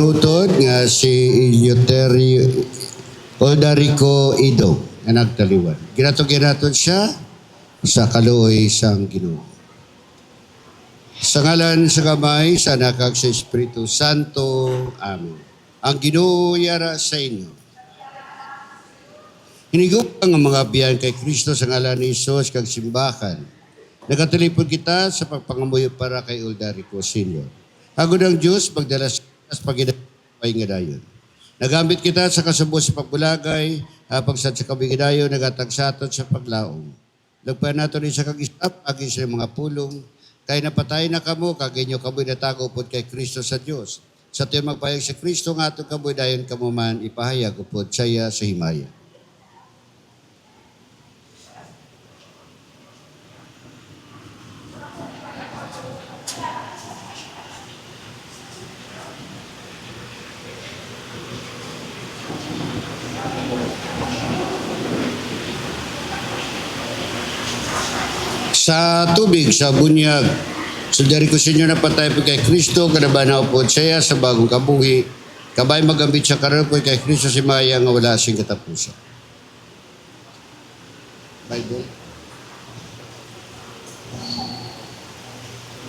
Utod nga si Oldarico Ido nga nagtaliwan. Ginato siya sa kaluoy sang Ginoo. Sa ngalan sa Kamay, sa Anak kag sa Espiritu Santo. Amen. Ang Ginoo yara sa inyo. Hinigop ang mga biyan kay Kristo sa ngalan ni Isus kag simbahan. Nagatalipod kita sa pagpangamuyo para kay Oldarico Sr. Agod ang Diyos, magdala sa pag-inapay nga dayon. Nagamit kita sa kasubos sa pagbulagay, pagsad sa kabigidayon, nagatagsaton sa paglaong. Lagpayan nato rin sa kag-isap, agin sa mga pulong, kay napatay na kamo, kaginyo kamoy natago upod kay Kristo sa Diyos. Sa tiyo magpahayag si Kristo nga atong kamoy dayon kamo man ipahayag upod saya sa himaya. Sa tubig, sa bunyag, Oldarico Sr. na patay po kay Kristo, kadabanaw po siya sa bagong kabuhi, kabay magambit sa karoon po kay Kristo si Maya nga wala sing katapusan. Bible.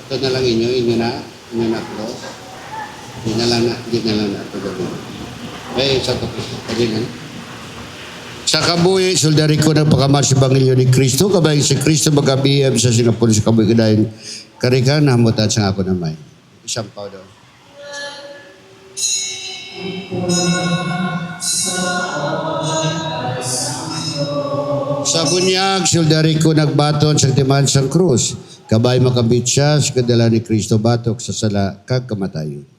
Ito na lang inyo na close. Di na lang na ito gawin. Sa tapos, pagin sa kabuhi, Oldarico na pakamal si Bangilyo ni Kristo, kabay si Kristo magabiyab sa Singapore sa kabuhi kadayon. Karikan, nahamutan sa ako naman. Isang pao daw. Sa bunyag, Oldarico nagbaton sa timan sa krus. Kabay makabit siya sa kadala ni Kristo batok sa sala kag kamatayon.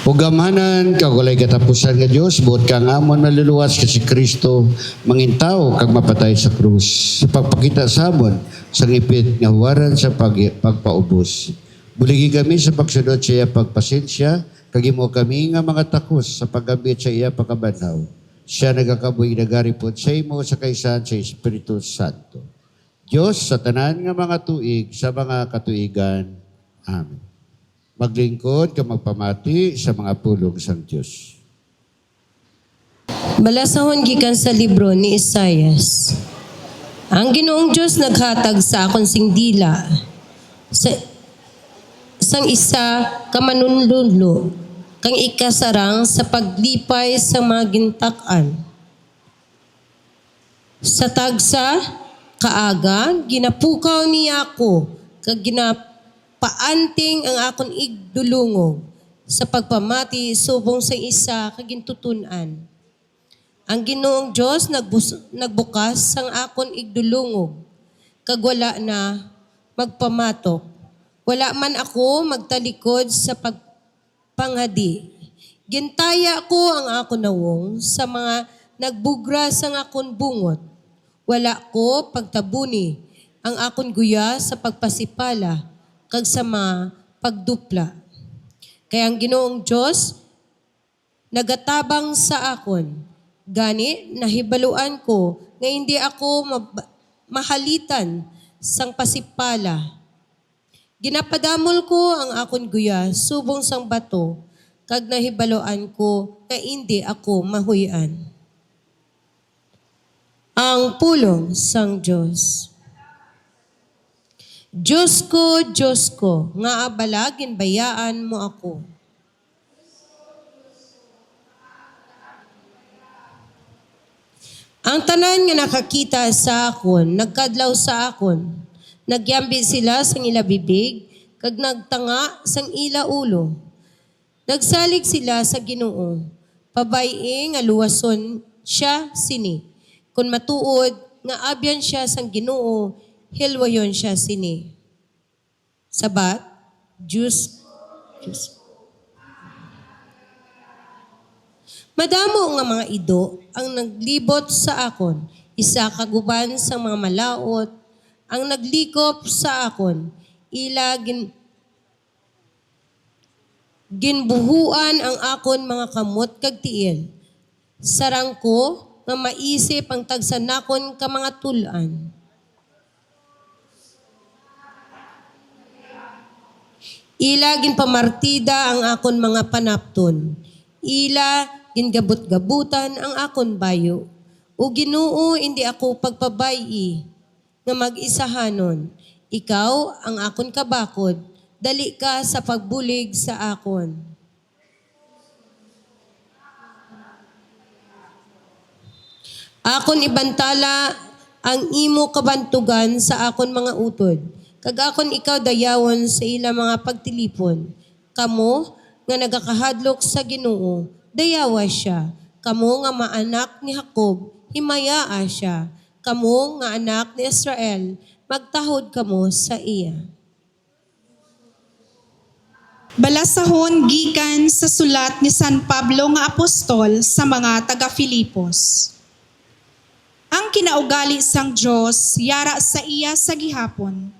Ugamanan kagulay katapusan nga Dios buot kang amon maluluwas kasi Kristo mangintaw kag mapatay sa krus sa pagpakita sa amon sa ngipit nga huwaran sa pagpaubos. Buligi kami sa pagsunod sa iya pagpasensya kag imo kami nga mga takos sa paggabit sa iya pagkabanaw. Siya nagakabuhi nagaripot sa imo sa kaysan sa Espiritu Santo. Dios sa tanan nga mga tuig sa mga katuigan. Amen. Maglingkod ka magpamati sa mga pulong sang Diyos. Balasahon gikan sa libro ni Isaias. Ang Ginoong Diyos naghatag sa akon sing dila sang isa ka manunlulo kang ikasarang sa paglipay sa mga gintak-an. Sa tagsa kaaga ginapukaw niya ako kag paanting ang akon igdulungog sa pagpamati subong sa isa kagintutunan. Ang Ginoong Diyos nagbukas sang akon igdulungog kag wala na magpamatok. Wala man ako magtalikod sa pagpanghadi. Gintaya ko ang akon nawong sa mga nagbugra sang akon bungot. Wala ko pagtabuni ang akon guya sa pagpasipala kag sa mga pagdupla. Kaya ang Ginoong Diyos nagatabang sa akon. Gani nahibaluan ko nga hindi ako mahalitan sang pasipala. Ginapadamol ko ang akon guya subong sang bato kag nahibaluan ko nga hindi ako mahuyan. Ang pulong sang Diyos. Diyos ko, nga abala ginbayaan mo ako. Ang tanan nga nakakita sa akon, nagkadlaw sa akon, nagyambi sila sang ila bibig, kag nagtanga sang ila ulo. Nagsalig sila sa Ginoo, pabay nga luwason siya sini. Kung matuod, nga abyan siya sang Ginoo, hilwayon siya sini. Sabat, Diyos. Madamo nga mga ido ang naglibot sa akon, isa kaguban sa mga malaot, ang naglikop sa akon, ila ginbuhuan ang akon mga kamot kag tiil. Sarang ko nga maisip ang tagsanakon ka mga tulan. Ila ginpamartida ang akon mga panapton. Ila gingabot-gabutan ang akon bayo. O Ginoo, hindi ako pagpabayi nga mag-isahanon. Ikaw ang akon kabakod, dali ka sa pagbulig sa akon. Akon ibantala ang imo kabantugan sa akon mga utod. Kag akon ikaw dayawon sa ila mga pagtilipon. Kamo nga nagakahadlok sa Ginoo, dayawa siya. Kamo nga maanak ni Jacob, himayaa siya. Kamo nga anak ni Israel, magtahod kamo sa iya. Balasahon gikan sa sulat ni San Pablo nga apostol sa mga taga-Filipos. Ang kinaugali sang Dios yara sa iya sa gihapon,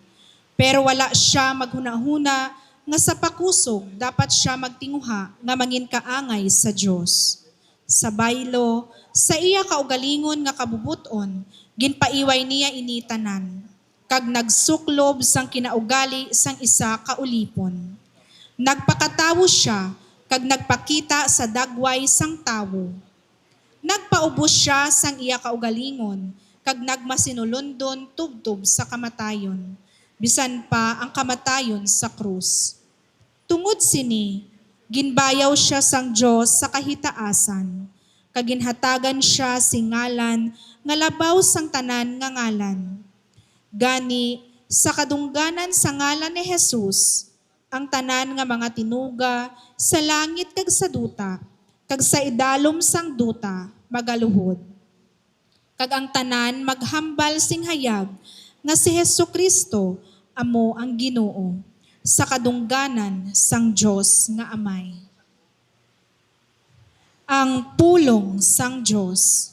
pero wala siya maghunahuna nga sa pakusog dapat siya magtinguha nga mangin kaangay sa Dios. Sa baylo, sa iya kaugalingon nga kabubuton, ginpaiway niya ini tanan, kag nagsuklob sang kinaugali sang isa ka ulipon. Nagpakatawo siya, kag nagpakita sa dagway sang tawo. Nagpaubos siya sang iya kaugalingon, kag nagmasinulundon tubtob sa kamatayon, bisan pa ang kamatayon sa krus. Tungod sini, ginbayaw siya sang Dios sa kahitaasan, kag ginhatagan siya singalan nga labaw sang tanan nga ngalan. Gani, sa kadungganan sa ngalan ni Jesus, ang tanan nga mga tinuga sa langit kag sa duta, kag sa idalom sang duta, magaluhod. Kag ang tanan maghambal sing hayag nga si Hesukristo amo ang Ginoo sa kadungganan sang Dios nga Amay. Ang pulong sang Dios.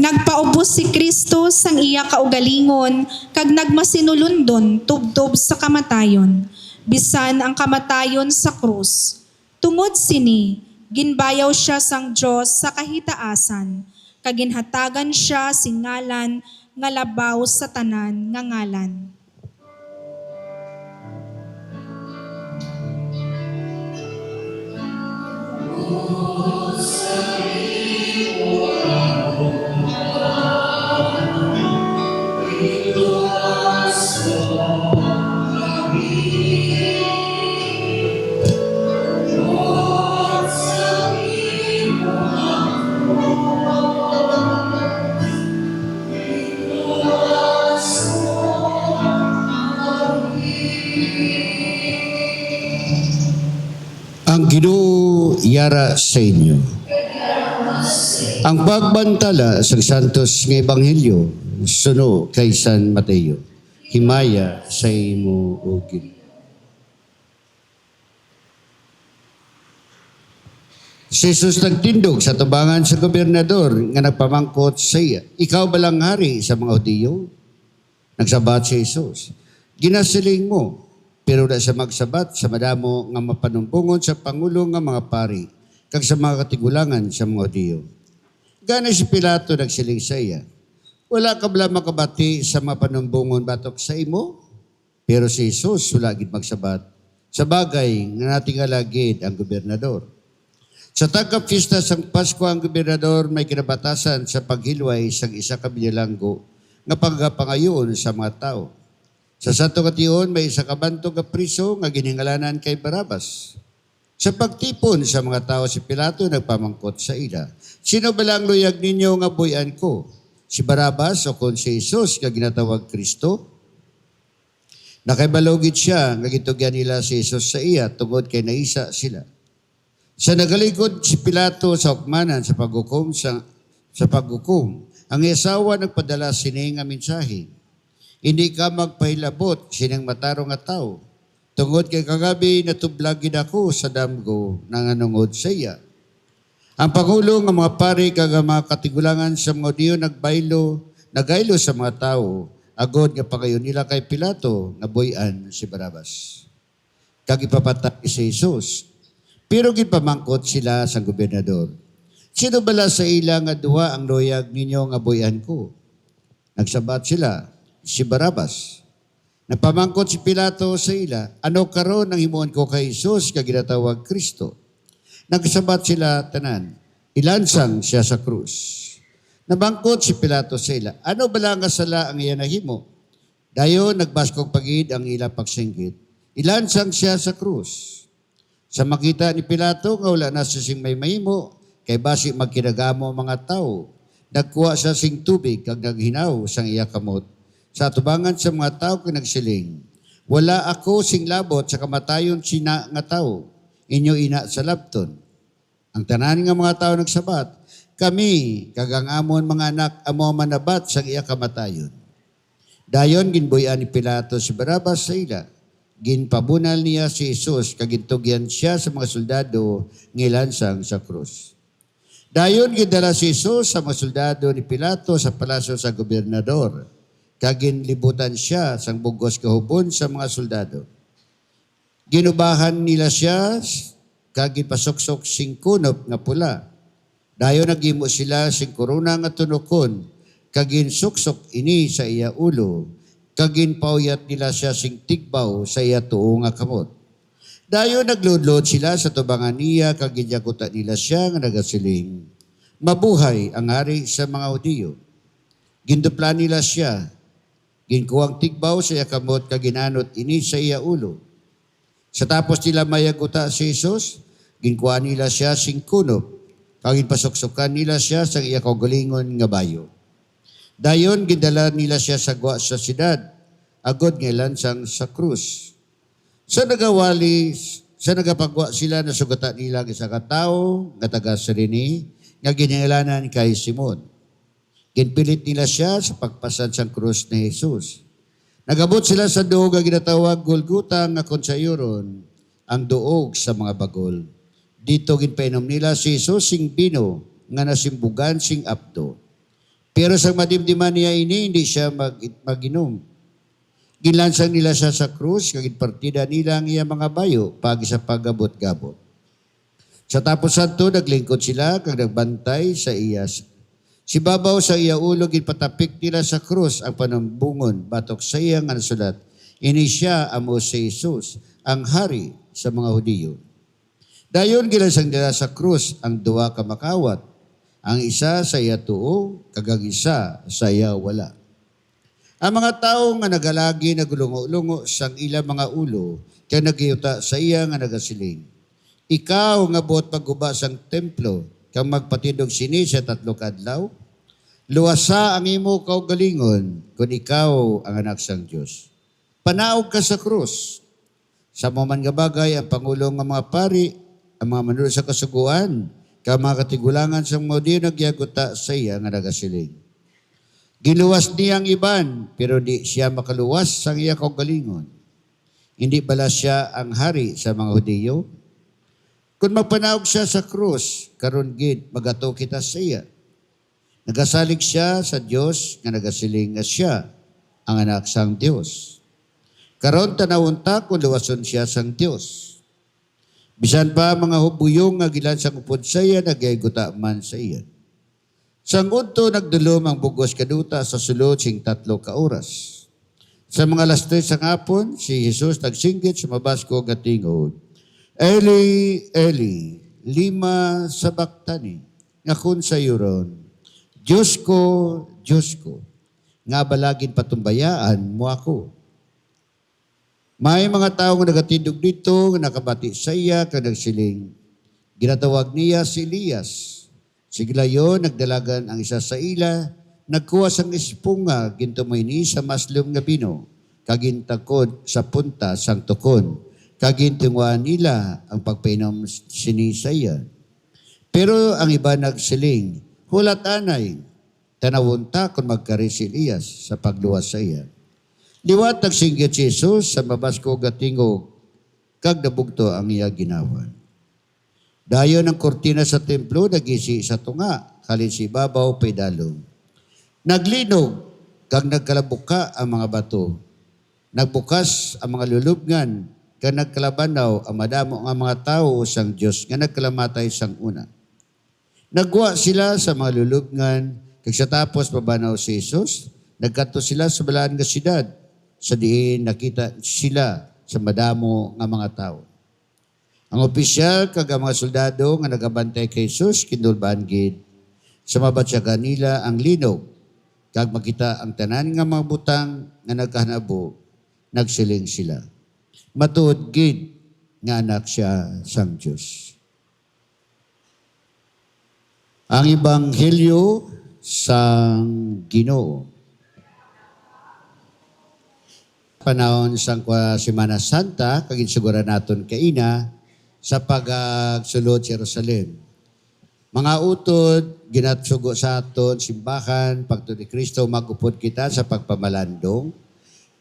Nagpaubos si Kristo sang iya kaugalingon, kag nagmasinulundon tubtob sa kamatayon, bisan ang kamatayon sa krus. Tungod sini, ginbayaw siya sang Dios sa kahitaasan, kag ginhatagan siya singalan nga labaw sa tanan nga ngalan. yara sa inyo. Ang pagbantala sa Santos ng Ebanghelyo suno kay San Mateo. Himaya sa imo ugid. Si Jesus nagtindog sa tubangan sa gobernador nga nagpamangkot sa iya. Ikaw ba lang hari sa mga Hudiyo? Nagsabat si Jesus. Ginasiling mo, pero na siya magsabat sa madamo nga mapanumbungon sa Pangulo nga mga pari, kag sa mga katigulangan sa mga Hudiyo. Gani si Pilato nagsiling sa iya. Wala ka bala makabati sa mapanumbungon batok sa imo? Pero si Jesus wala gid magsabat. Sa bagay nga natingala gid ang gobernador. Sa tagapista sang Pasko ang gobernador may kinabatasan sa paghilway sang isa ka binilanggo nga pagapangayon sa mga tao. Sa Santo Kation may isa ka bantog nga priso nga giningalanan kay Barabas. Sa pagtipon sa mga tao si Pilato nagpamangkot sa ila. Sino ba lang luyag ninyo nga buyan ko? Si Barabas o kung si Jesus nga ginatawag Kristo? Nakaibalogit siya nga gitugyan nila si Jesus sa iya tungod kay naisa sila. Sa nagalikod si Pilato sa hukmanan sa paghukom ang asawa nagpadala sining nga mensahe. Hindi ka magpahilabot sinang matarong nga tao. Tungod kay kagabi natublagid ako sa damgo nang anungod sa iya. Ang Pangulo nga mga pari kag mga katigulangan sa mga Hudiyo nagaylo sa mga tao agod nga pagayon nila kay Pilato nga buyan si Barabas. Kag ipapatay si Jesus. Pero gipamangkot sila sa gobernador. Sino bala sa ila nga duha ang loyag ninyo nga buyan ko? Nagsabat sila, si Barabas. Napamangkot si Pilato sa ila, ano karon ang himuon ko kay Jesus nga ginatawag Kristo? Nagsabat sila tanan, ilansang siya sa krus. Nabangkot si Pilato sa ila, ano bala nga sala ang iya nahimo? Dayon nagbaskog pagid ang ila pagsinggit, ilansang siya sa krus. Sa makita ni Pilato nga wala na sa sing may mahimo, kay basi magkinagamo mga tao. Nagkuha sa sing tubig kag naghinaw sang iya kamot. Sa tubangan sa mga tao kay nagsiling, wala ako sing labot sa kamatayon sina nga tao. Inyo ina sa labton. Ang tanan nga mga tao nagsabat, kami kag ang amon mga anak amo manabat sa iya kamatayon. Dayon ginbuyan ni Pilato si Barabas sa ila. Ginpabunal niya si Jesus kagintugyan siya sa mga soldado ngilansang sa krus. Dayon gidala si Jesus sa mga soldado ni Pilato sa palasyo sa gobernador. Kaginlibutan siya sang bugos kahubon sa mga soldado. Ginubahan nila siya kagipasuksok sing kunop nga pula. Dayon naghimo sila sing korona nga tunokon kaginsuksok ini sa iya ulo. Kaginpauyat nila siya sing tigbaw sa iya tuo nga kamot. Dayon nagludlod sila sa tubangan niya kaginyakuta nila siya nga nagasiling. Mabuhay ang hari sa mga Hudiyo. Gindupla nila siya. Ginkuwang tigbaw sa iya kamot kaginanot ini sa iya ulo. Sa tapos nila mayaguta si Jesus, ginkuha nila siya sing kunop. Kaginpasuksukan nila siya sa iya kaugalingon nga bayo. Dayon gidala nila siya sa gwa sa siyudad, agod nga lansang sa krus. Sa nagapagwa sila na sugata nila isa ka tawo nga taga Cyrene, nga giningalanan kay Simon. Ginpilit nila siya sa pagpasad sang krus ni Jesus. Nagabot sila sa duog nga ginatawag Golgota nga konsayuron, ang duog sa mga bagol. Dito ginpainom nila si Jesus sing bino nga nasimbugan sing apdo. Pero sa madimdiman niya ini, hindi siya mag-inom. Ginlansang nila siya sa krus, kagitpartida nila ang iya mga bayo, pagi sa pagabot-gabot. Sa tapos santo, naglingkod sila, kag nagbantay sa iya. Si babaw sa iya ulo, ginpatapik nila sa krus ang panambungon, batok sa iya nga nasulat. Ini siya amo si Jesus, ang hari sa mga Hudiyo. Dayon gilansang nila sa krus ang duwa ka makawat. Ang isa sa iya tuo, kagang isa sa iya wala. Ang mga tao nga nagalagi nagulungo-lungo sang ilang mga ulo, kaya nagyuta sa iya nga nagasiling. Ikaw nga buot pagguba sang templo, kang magpatindog sini sa 3 kadlaw, luwasa ang imo kaugalingon kung ikaw ang anak sang Diyos. Panaog ka sa krus. Sa maman nga bagay, ang Pangulo nga mga pari, ang mga manunod sa kasuguan, ka mga katigulangan sa mga di nagyaguta sa iya nga nagasiling. Giluwas niya ang iban, pero di siya makaluwas sa iya kaugalingon. Hindi bala siya ang hari sa mga Hudiyo? Kung magpanawag siya sa krus, karon gid magato kita sa iya. Nagasalig siya sa Dios nga nagasiling nga siya ang anak sang Dios. Karon tanawon ta kung luwason siya sang Dios. Bisan pa mga hubuyong nga gilan sa upod sa iya, nagyayguta man sa iya. Sang udto nagdulom ang bugos kaduta sa sulod sing 3 ka oras. Sa mga alas 3 sa hapon, si Jesus nagsinggit sa mabasko nga tingod, Eli, Eli, lima sabachthani, nga kun sa yuron, Diyos ko, nga balagin patumbayaan mo ako. May mga tao nga nagatindog dito, nga nakabati sa iya, kag nagsiling. Ginatawag niya si Elias. Sigla yon, nagdalagan ang isa sa ila, nagkuha sang espunga, gintumay ni sa maslum nga bino, kagintagkod sa punta sang tukon, kagintunguan nila ang pagpainom sini sa iya. Pero ang iba nagsiling, hulat anay, tanawon ta kung magkari si Elias sa pagluwas sa iya. Liwat nagsinggit si Jesus sa mabasko gatingog, kag nabugto ang iya ginawan. Dayon ang kortina sa templo, nagisi sa tunga, halin si babaw paydalong. Naglinog, kag nagkalabuka ang mga bato. Nagbukas ang mga lulubngan, kag nagkalabanaw ang madamo nga mga tao sang Dios nga nagkalamatay sang una. Nagwa sila sa mga lulubngan, kag sa tapos pabanaw si Jesus, nagkanto sila sa balaan nga siyudad, sa diin nakita sila sa madamo nga mga tao. Ang opisyal kag ang mga soldado nga nagabantay kay Jesus kinulbaan gid sa mabatyagan nila ang linog kag makita ang tanan nga mga butang nga nagkahanabo, nagsiling sila. Matuod gid nga anak siya sang Dios. Ang ebanghelyo sang Ginoo. Panahon sang Semana Santa, kaginsugura naton kaina sa pagsulod Jerusalem. Mga utod, ginatsugo sa aton, simbahan, pagtud ni Kristo, magupod kita sa pagpamalandong.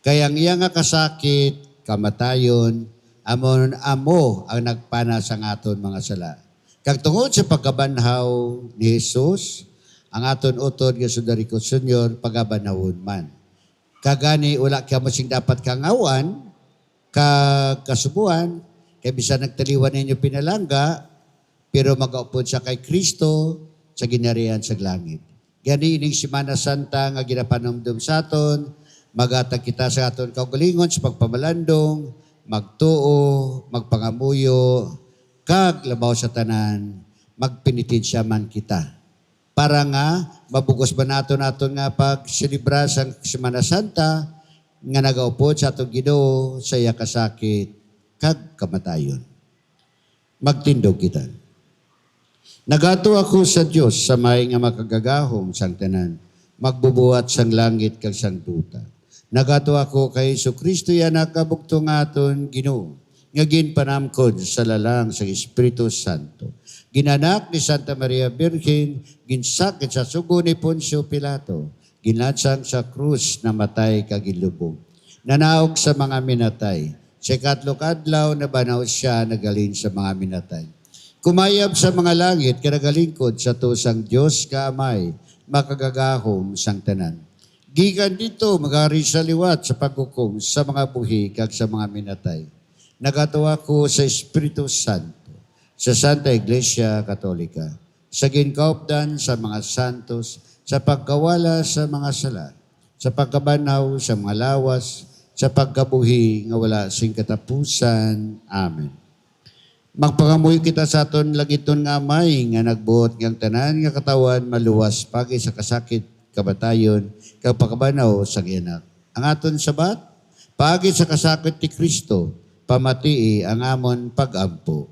Kaya ang iya nga kasakit, kamatayon, amon amo ang nagpana sa aton mga sala. Kag tungod sa pagkabanhaw ni Jesus, ang aton utod nga Sudariko Senior, pagabanhawon man. Kagani, wala ka masing dapat kangawan, kasubuan, kaya bisa nagtaliwan ninyo pinalangga, pero mag-aupod siya kay Kristo sa ginarihan sa langit. Gani ining Semana Santa nga ginapanomdom sa aton, magatag kita sa aton kaugalingon sa pagpamalandong, magtuo, magpangamuyo, kag labaw sa tanan, magpinitensya man kita. Para nga, mabugos ba naton nga pag-selebra sa Semana Santa, nga nagaupod sa atong Ginoo sa iya kasakit, kag kamatayon. Magtindog kita. Nagato ako sa Dios sa may nga makagagahom sang tanan, magbubuhat sang langit kag sang duta. Nagato ako kay Jesucristo ya nakabukto nga aton Ginoo, nga ginpanamkod sa lalang sa Espiritu Santo. Ginanak ni Santa Maria Virgen, ginsakit sa sugo ni Poncio Pilato, ginatsang sa krus na matay kagilubong. Nanaog sa mga minatay, sa ikatlong adlaw na banaw siya nagalin sa mga minatay. Kumayab sa mga langit, kinagalingkod sa tusang Diyos kaamay, makagagahom sang tanan. Gikan dito, magari sa liwat sa paghukom sa mga buhi kag sa mga minatay. Nagatuwa ko sa Espiritu Santo, sa Santa Iglesia Katolika, sa ginkaupdan sa mga santos, sa pagkawala sa mga sala, sa pagkabanaw sa mga lawas, sa pagkabuhi nga wala sing katapusan. Amen. Magpangamuy kita sa aton lagiton nga amay nga nagbuot ngang tanan nga katawan maluwas pagi sa kasakit kabatayon kag pagkabanaw sa gianak. Ang aton sabat pagi sa kasakit ti Kristo pamatii ang amon pagampo.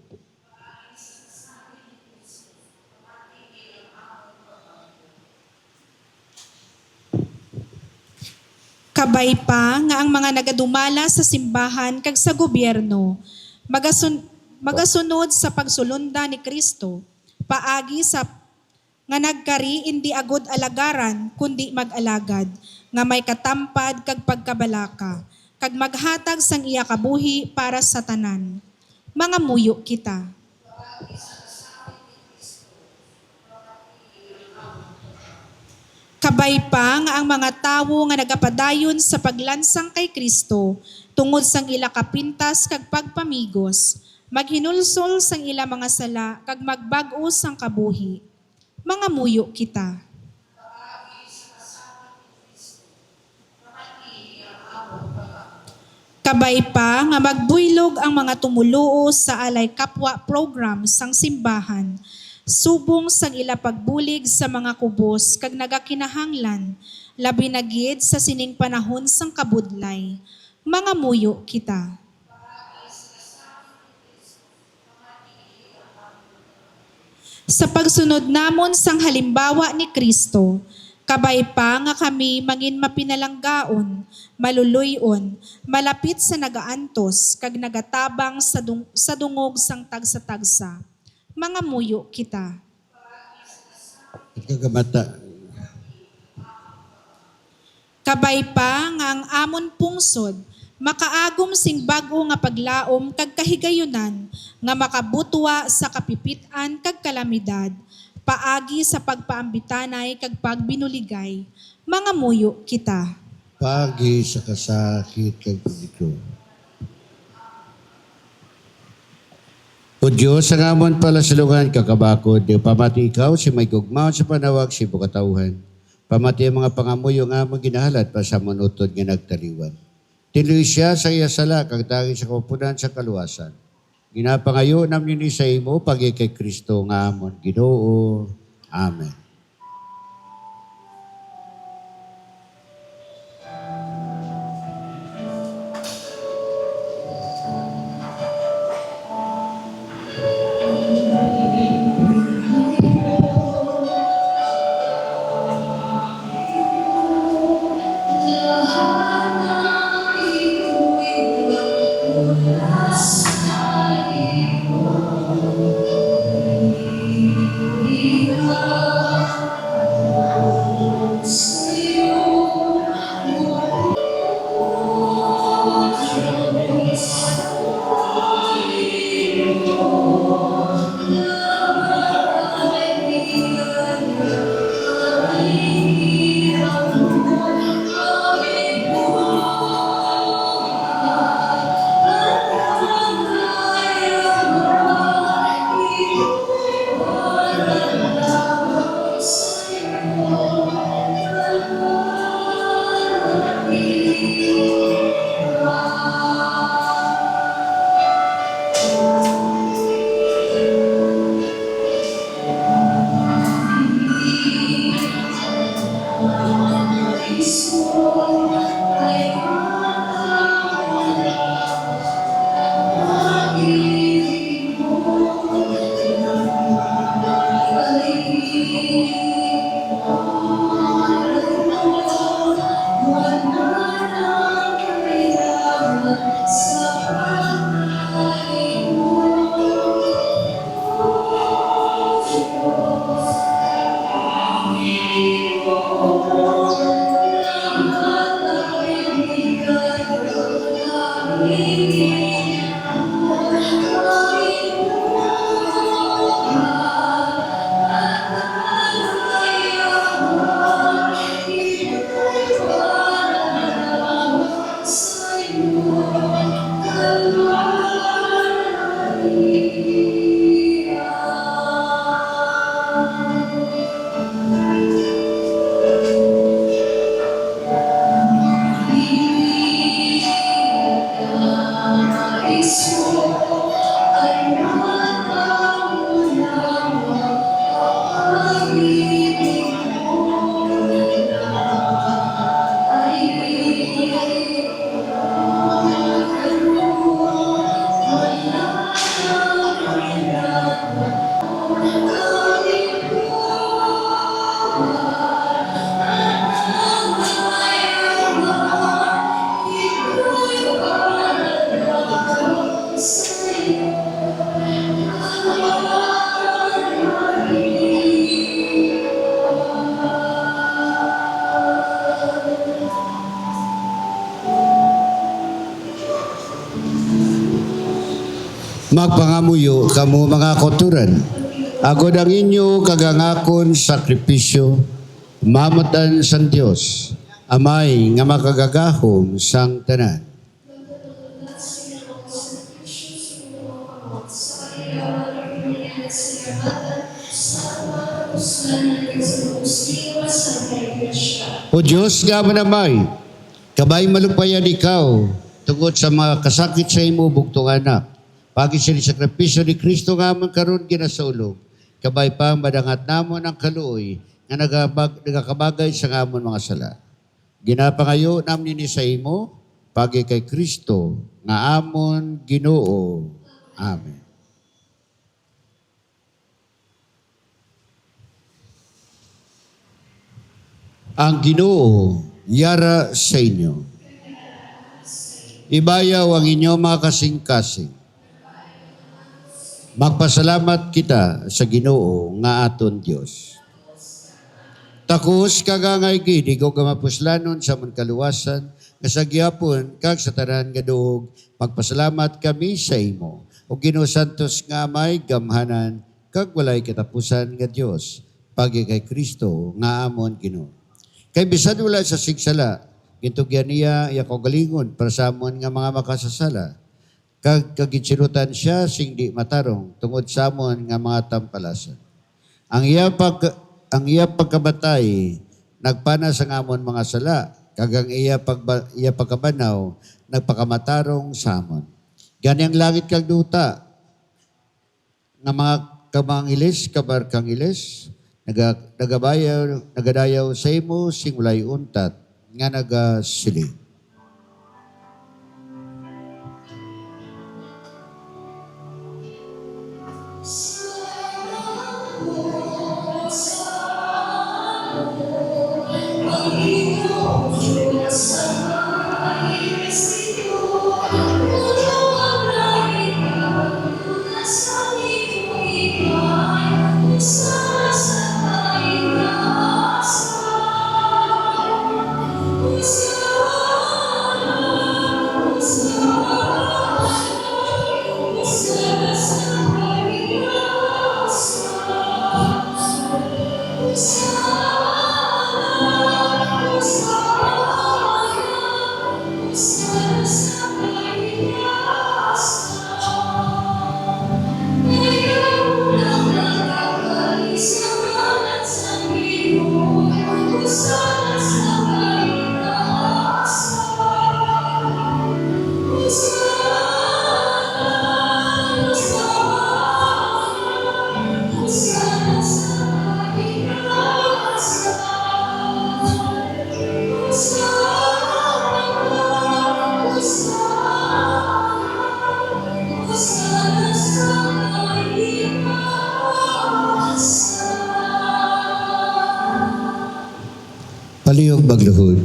Kabay pa nga ang mga nagadumala sa simbahan kag sa gobyerno, magasunod sa pagsulunda ni Kristo, paagi sa nga nagkari indi agod alagaran kundi mag-alagad, nga may katampad kag pagkabalaka, kag maghatag sang iya kabuhi para sa tanan. Mga muyo kita. Kabay pa nga ang mga tawo nga nagapadayon sa paglansang kay Kristo tungod sang ila kapintas kag pagpamigos, maghinulsol sang ila mga sala kag magbag-o sang kabuhi. Mga muyo kita. Kabay pa nga magbuylog ang mga tumuluo sa alay kapwa program sang simbahan, subong sang ila pagbulig sa mga kubos kag nagakinahanglan, labi na gid sa sining panahon sang kabudlay. Mga muyo kita. Sa pagsunod namon sang halimbawa ni Kristo, kabay pa nga kami mangin mapinalanggaon, maluluyon, malapit sa nagaantos, kag nagatabang sa dungog sang tagsa-tagsa. Mga muyo kita. At kagamata, Kabay pa nga ang amon pungsod, makaagom sing bago nga paglaom kag kahigayunan, nga makabutwa sa kapipitan kag kalamidad, paagi sa pagpaambitanay kag pagbinuligay. Mga muyo kita. pagi sa kasakit kag pagliko. O Diyos, ang amon pala silungan kakabakod, pamati ikaw si may gugmaon sa panawag si bukatauhan. Pamati ang mga pangamuyo nga among ginahalat pa sa manutod nga nagtaliwan. Tinuloy siya sa iya sala, kag tangi sa kapunan sa kaluwasan. Ginapangayo namin ni sa imo, pagi kay Kristo nga amon Ginoo. Amen. Magpangamuyo kamo mga koturan. Agod ang inyo kagangakon sakripisyo, mamatan sang Dios, amay nga makagagahom sang tanan. O Diyos nga manamay, kabay malupayan ikaw, tungod sa mga kasakit sa imo bugtong anak. Pagi siya ni sakripisyo ni Kristo nga man karon ginasaulog, kabay pa madangat namon ang kaluoy nga nagakabagay sa ngamon mga sala. Ginapangayo namin ni sa imo, pagi kay Kristo, nga amon Ginoo. Amen. Ang Ginoo, yara sa inyo. Ibayaw ang inyo mga kasing-kasing. Magpasalamat kita sa Ginoo nga aton Dios. Takos kagangay gid ikaw gamapuslanon sa man kaluwasan nga sa gihapon kag sa tanan nga duog magpasalamat kami sa imo. O Ginoo Santos nga amay gamhanan kag walay katapusan nga Dios pagi kay Kristo nga amon Ginoo. Kay bisan wala sa sigsala gintugyan niya iya kaugalingon para sa amon nga mga makasasala. Kag kagitsirutan siya sing di matarong tungod sa amon nga mga tampalasan. Ang iya pagkabatay nagpana sa amon mga sala kag ang iya pagkabanaw nagpakamatarong sa amon. Ganyang langit kag duta nga mga kamangilis kabarkang ilis nagadayaw sa imo sing walay untat nga nagasiling. Palihog magluhod.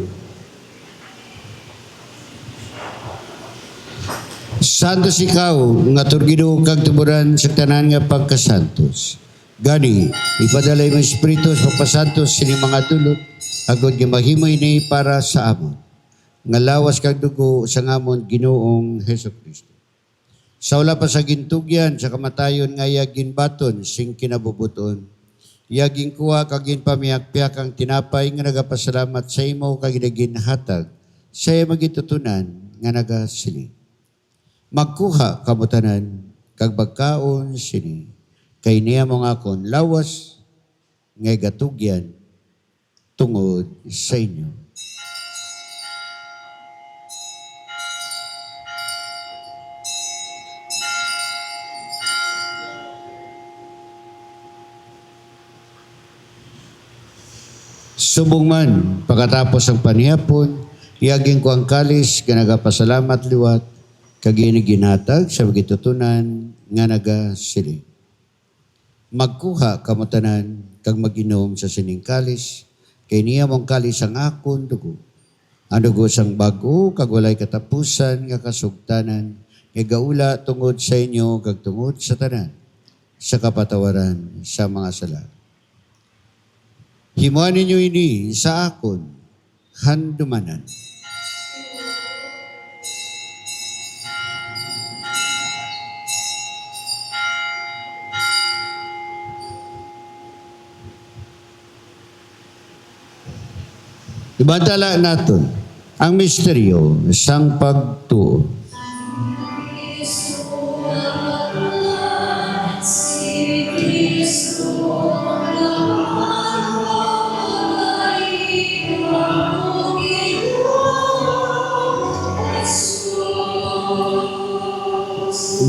Santos ikaw, nga turgido kag tuburan sa tanan nga pagkasantos. Gani, ipadalay mo espiritu sa pagpasantos sini mga dulot, agod nga mahimoy ni para sa amon. Nga lawas kag dugo sa ngamon Ginoong Hesus Kristo. Sa wala pa sa gintugyan, sa kamatayon nga yagin baton, sing kinabubuton. Yaging kuha kagin pamiyak-piyak ang tinapay nga nagapasalamat sa imo kag naging hatag sa magitutunan nga nagasili. Magkuha kamutanan kag bagkaon sini kay niya mong akon lawas nga gatugyan tungod sa inyo. Subong man, pagkatapos ang panihapon, iaging ko ang kalis, nga nagapasalamat liwat, kagini ginatag sa magitutunan, nga nagasili. Magkuha kamutanan, kag mag-inom sa sining kalis, kay niya mong kalis ang akon dugo. Ang dugo sang bago, kag walay katapusan, nga kasugtanan, nga gaula tungod sa inyo, kag tungod sa tanan, sa kapatawaran sa mga sala. Himuan ninyo ini sa akon, handumanan. Ibadala naton ang misteryo sang pagtuo.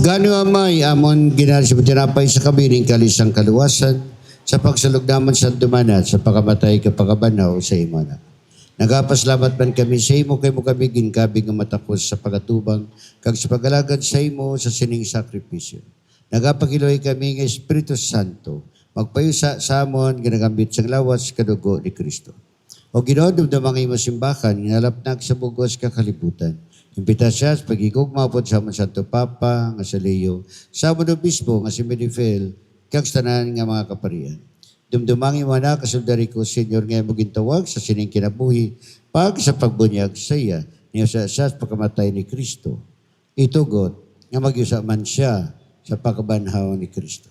Gano amay amon ginari sa tinapay sa kabining kalisang kaluwasan sa pagsalog naman sa dumana sa pagkamatay ka pagkabanaw sa imo na. Nagapaslamat man kami sa imo kay mo kami ginkabing nga matapos sa pagatubang kag sa pagalagad sa imo sa sining sakripisyo. Nagapakiloy kami nga Espiritu Santo magpayusa sa amon ginagambit sa lawas kadugo ni Kristo. O Ginoo dumdumang imo simbahan ngalapnag sa bugos ka kalibutan. Impita siya sa pagigugma po sa amon Santo Papa nga sa Leo, sa amon obispo nga si Medifel, kag sa tanan nga mga kaparian. Dumdumang imo na kasundari ko, Senyor, nga mo gintawag sa sining kinabuhi, pag sa pagbunyag sa iya, niya sa pagkamatay ni Kristo. Itugot nga magyusa man siya sa pagkabanhaw ni Kristo.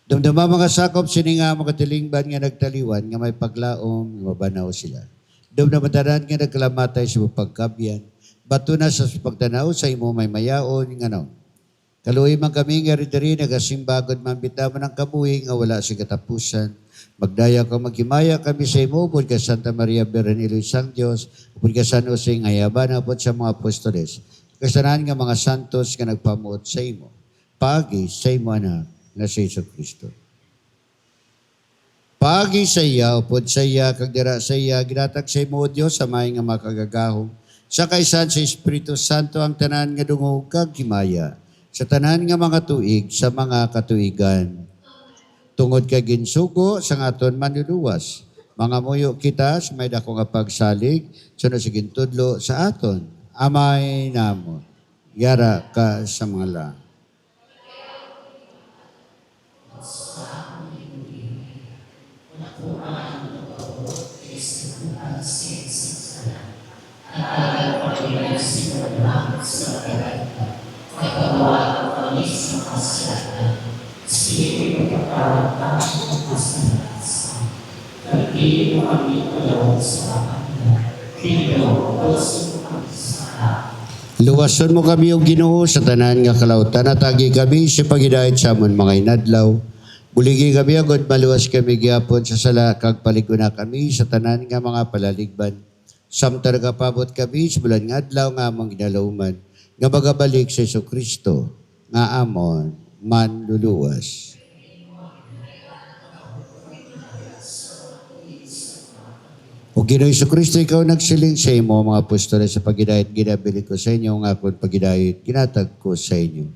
Dumdumang mga sakop sining nga mga tilingban nga nagtaliwan, nga may paglaom, nga mabanaw sila. Dumdumang tanan nga nagkalamatay sa pagkabyan, bato na sa pagtanaw sa imo may mayaon nga naon. Kaluoy man kami nga ridiri nagasimbagod man bitaman ang kabuhi nga wala sa katapusan. Magdaya ka maghimaya kami sa imo upod ka Santa Maria Berenilo sang Dios, upod ka San Jose nga yaban upod sa mga apostoles. Kasanan nga mga santos nga nagpamuot sa imo. Pagi sa imo anak nga si Jesucristo. Pagi sa iya upod sa iya kag dira sa iya ginatag sa imo Dios sa may nga makagagahom. Sa kaysan sa Espiritu Santo ang tanan nga dungog kag himaya, sa tanan nga mga tuig sa mga katuigan. Tungod kay ginsugo sa ngaton manluluwas, mga muyo kita sa may dako nga pagsalig, sunod sa gintudlo sa aton, amay namo, yara ka sa mga lang. Luwason mo kami o Ginoo sa tanan nga kalautan at agi kami sa paghidayat sa amon mga inadlaw. Buligi kami agad maluwas kami gyapon sa sala kag paliguna kami sa tanan nga mga palaligban. Samtar kapabot kami sa bulan nga adlaw nga among ginalauman nga magabalik sa Jesucristo nga amon manluluwas. O Ginoong Jesucristo, ikaw nagsiling sa imo mga apostoles sa paghidayat ginabili ko sa inyo nga akong paghidayat ginatag ko sa inyo.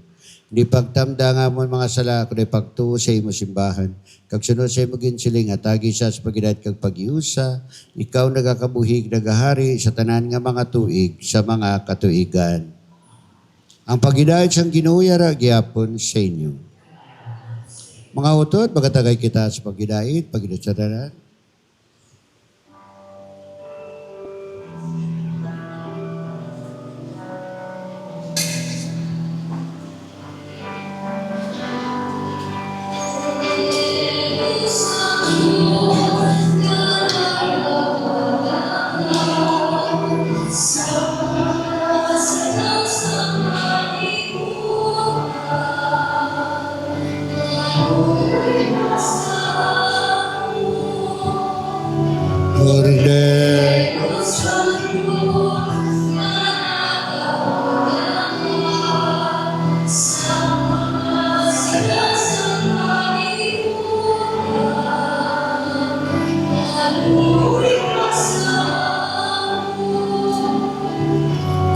Hindi pagtamda nga mo mga sala kundi pagtuo sa imo simbahan. Kag sunod sa imo ginsiling at agi siya sa paghidayat kag pag-iusa, ikaw nagakabuhig nagahari sa tanan nga mga tuig sa mga katuigan. Ang paghidayat sang Ginoo yara gyapon sa inyo. Mga utot, magatagay kita sa paghidayat sa tanan.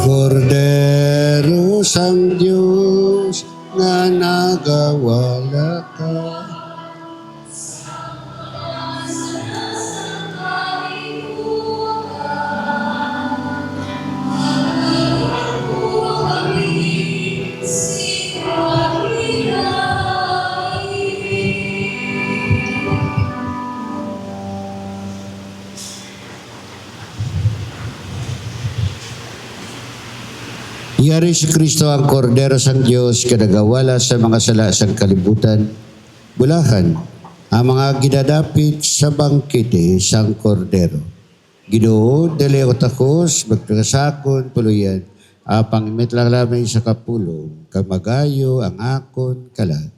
Cordero sang Diyos nga nagawala ka. Yari si Kristo ang Kordero sang Diyos kadagawala sa mga sala sang kalibutan. Bulahan ang mga gidadapit sa bangkete sang Kordero. Ginoo, dali ako takos, magpingasakon, puluyan. Apang imit lang lamang sa kapulong, kamagayo ang akon kalat.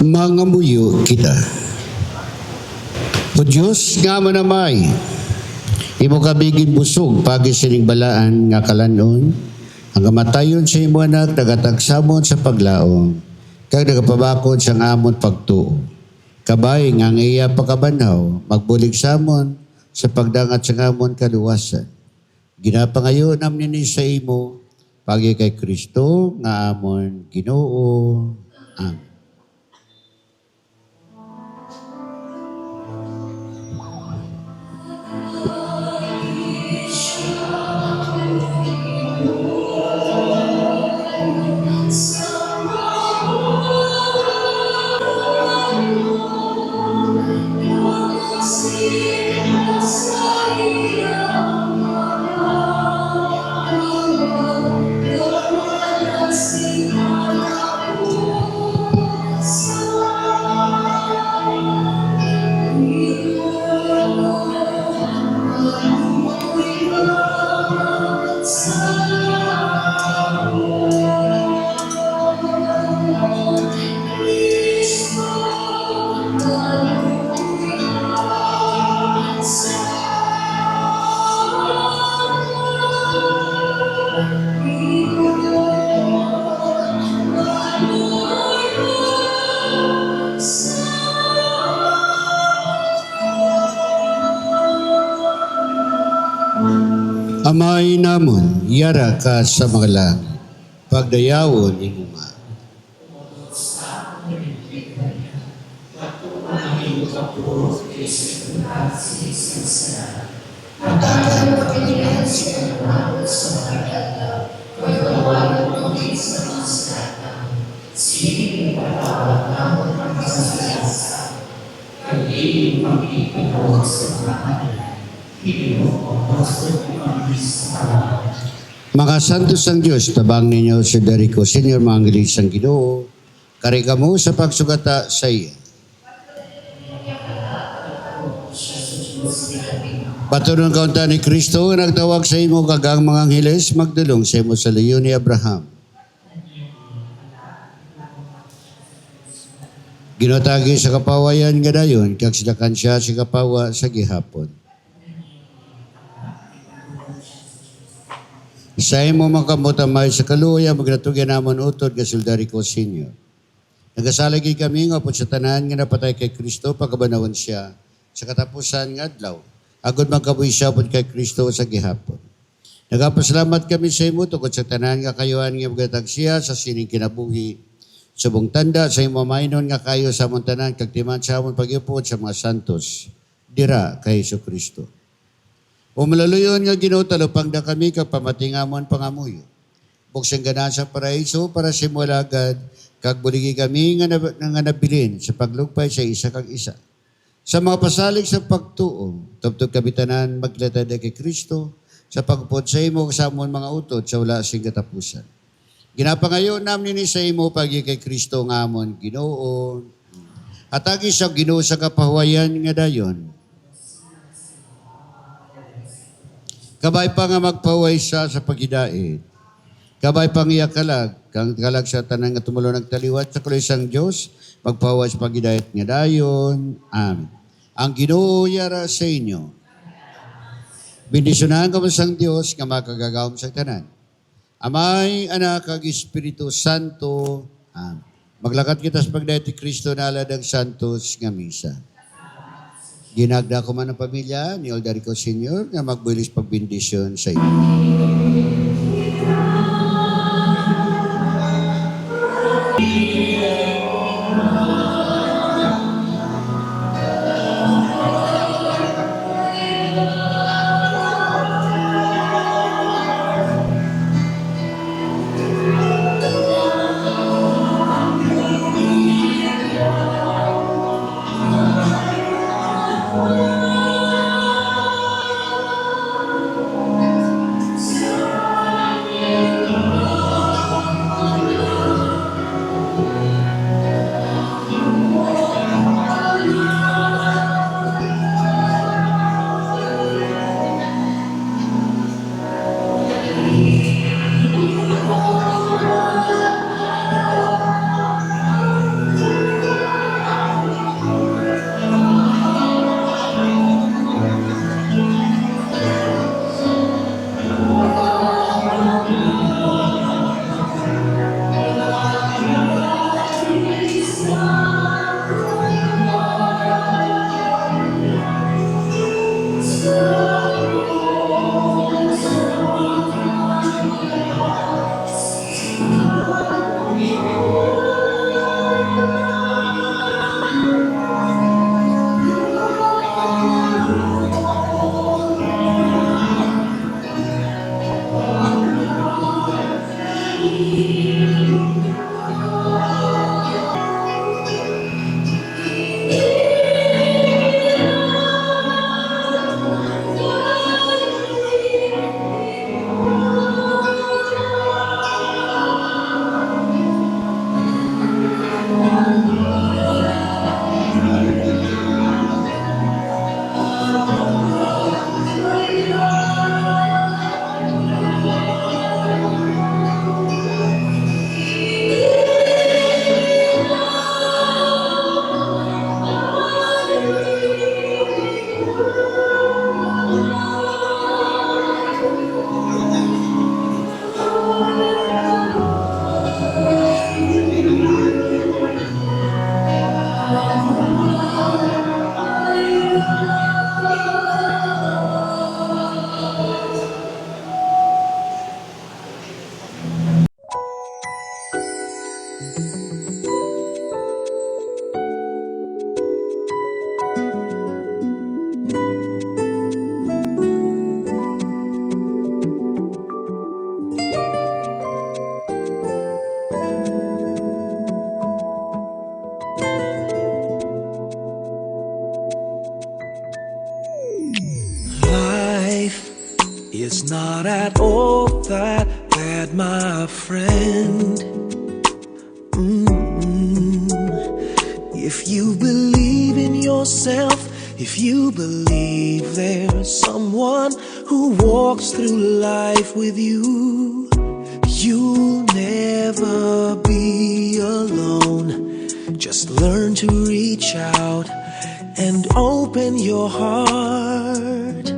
Mangamuyo kita. O Diyos nga manamay, imo kabigin busog pagi sining balaan nga kalanon, ang kamatayon sa imo anak nagatagsamon sa paglaom, kag nagapabakod sa amon pagtuo. Kabay nga ang iya pagkabanaw, magbulig samon sa pagdangat sa amon kaluwasan. Ginapangayon namin ni sa imo, pagi kay Kristo nga amon Ginoo. Amen. Amain namon, yara ka sa mga langit. Pagdayawon imuma. Mga santos ng Diyos, tabang ninyo si Derico, Senior mga angelis ng Ginoo, karika mo sa pagsugata sa iya. Patunong kaunta ni Kristo, nagtawag sa imo kagang mga angeles, magdulong sa imo sa leyon ni Abraham. Ginotagi sa kapawayan nga dayon, kag silakan siya sa kapawa sa gihapon. Sa imo makamutamay sa kaluya, magnatugyan namon utod nga Derico Senior. Nagasalagi kami nga po sa tanan nga napatay kay Kristo, pagkabanawon siya sa katapusan nga adlaw. Agod magkabuhi siya po kay Kristo sa gihapon. Nagapasalamat kami sa imo tungkol sa tanan nga kayuhan nga magatag siya sa sining kinabuhi. Subong tanda sa imo mainon nga kayo sa amon tanan kag timan sa amon pag-iupod sa mga santos. Dira kay Kristo. O malaluyon nga Ginoo talupang da kami kag pamatingamon pangamuyo. Buksang ganan sa paraiso para sa imo alagad kag buligi kami nga nabilin sa paglugpay sa isa kag isa. Sa mga pasalig sa pagtuo, tubtog kami tanan maglatad kay Kristo sa pagpod sa imo sa amon mga utod sa wala sing katapusan. Ginapangayo namin ni sa imo pagi kay Kristo nga amon Ginoo. Atagi sa Ginoo sa kapahuwayan nga dayon. Kabay pa nga magpaway siya sa pagidait. Kabay pang iyakalag, kang kalag sa tanan nga tumulo nagtaliwat sa kulisang Diyos, magpaway sa pagidait nga dayon. Amen. Ang Ginoo yara sa inyo. Bendisyonan ka sang Diyos nga makagagawam sa tanan. Amay, Anak, kag Espiritu Santo. Amen. Maglakat kita sa pagdait ni Kristo na aladang santos nga misa. Ginagda ko man ang pamilya ni Derico Senior na magbulis pagbindisyon sa iyo. at all that bad, my friend. If you believe in yourself, if you believe there's someone who walks through life with you, you'll never be alone. Just learn to reach out and open your heart.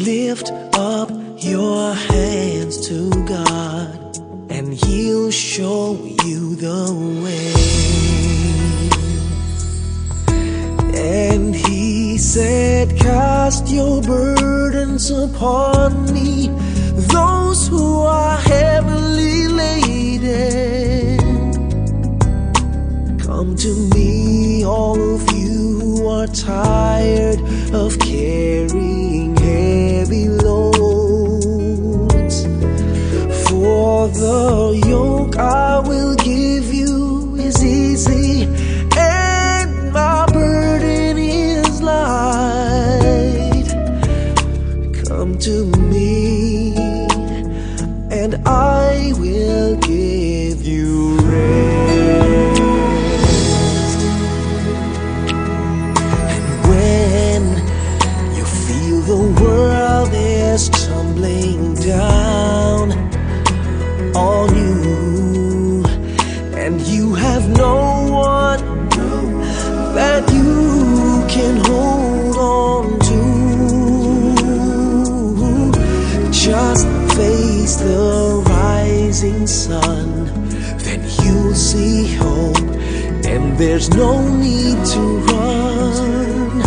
Lift up your hands to God, and He'll show you the way. And He said, cast your burdens upon me, those who are heavily laden. Come to me, all of you who are tired of carrying heavy loads. For the yoke I will give you is easy, and my burden is light. Come to me, and I will give you rest. And when you feel the world is tumbling down on you, and you have no one that you can hold on to, just face the rising sun, then you'll see hope, and there's no need to run.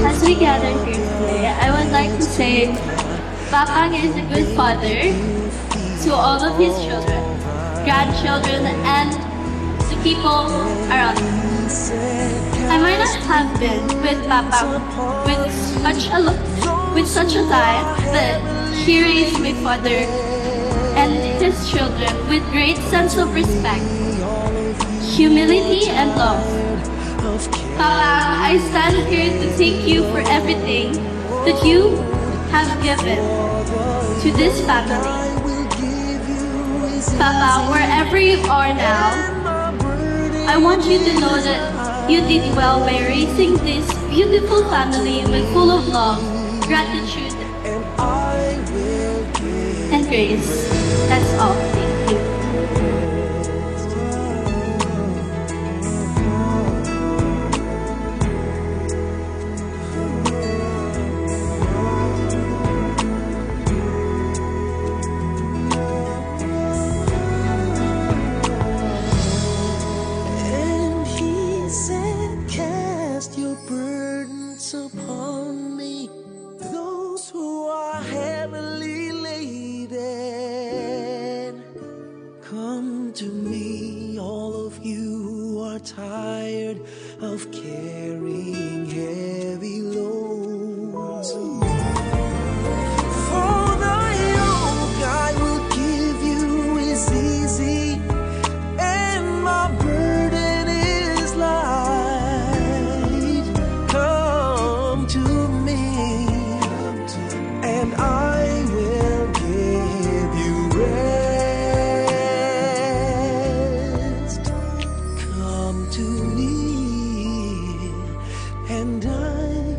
As we gather here today, I would like to say Papa is a good father to all of his children, grandchildren, and the people around him. I might not have been with Papa with such a time, but he raised my father and his children with great sense of respect, humility, and love. Papa, I stand here to thank you for everything that you have given to this family. Papa, wherever you are now, I want you to know that you did well by raising this beautiful family with full of love, gratitude, and grace. That's all. Thank you. And He said, cast your burdens upon me, those who are heavily laden. Come to me, all of you who are tired of carrying heavy loads. For the yoke I will give you is easy, and my burden is light. Come to me, and I will give you rest. Come to me, and I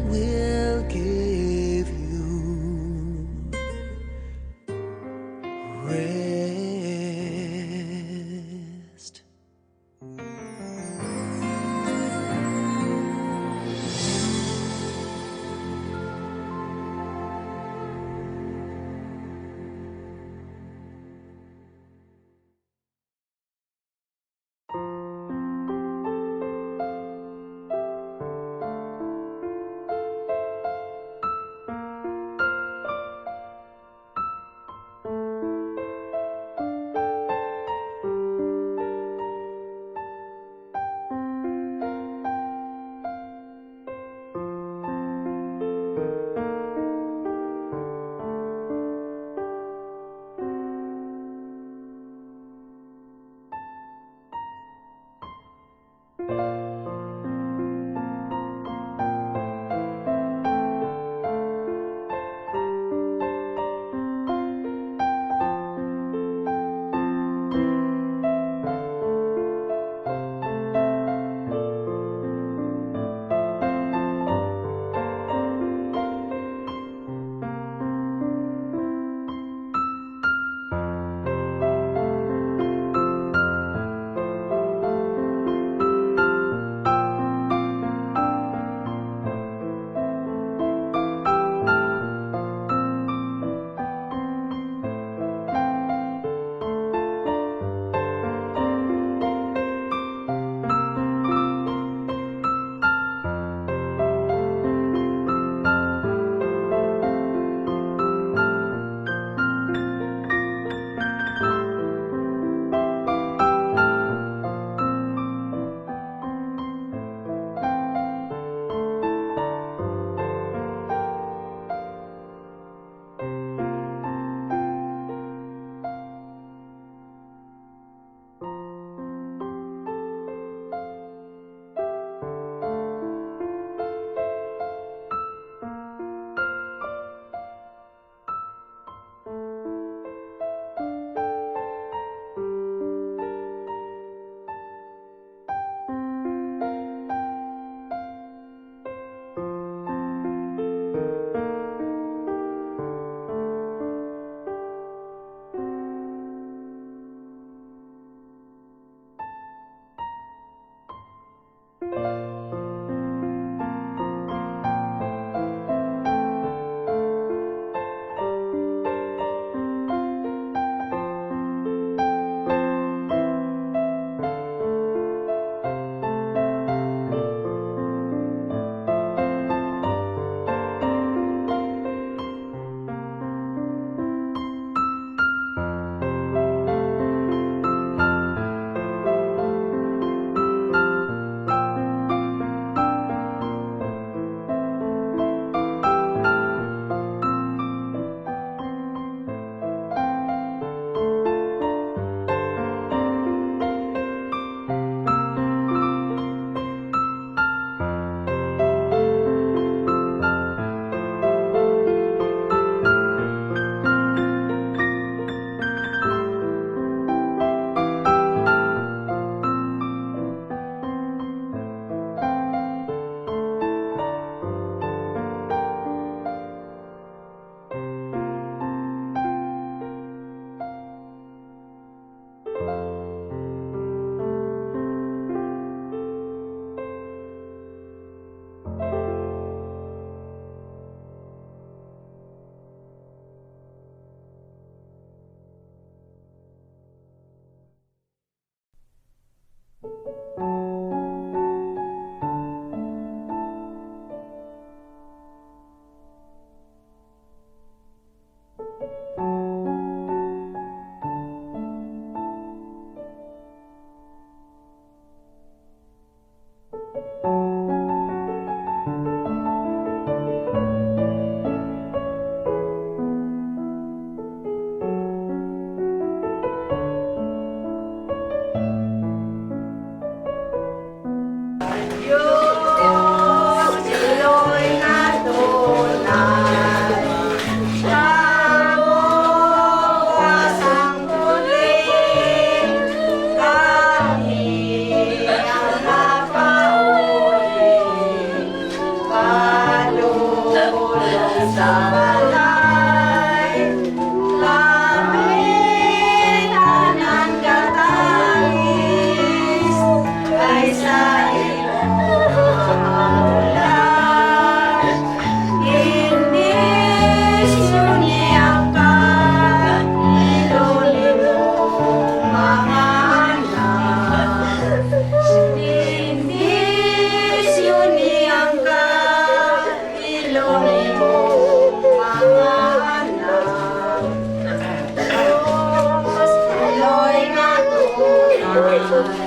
will give you rest. Bye.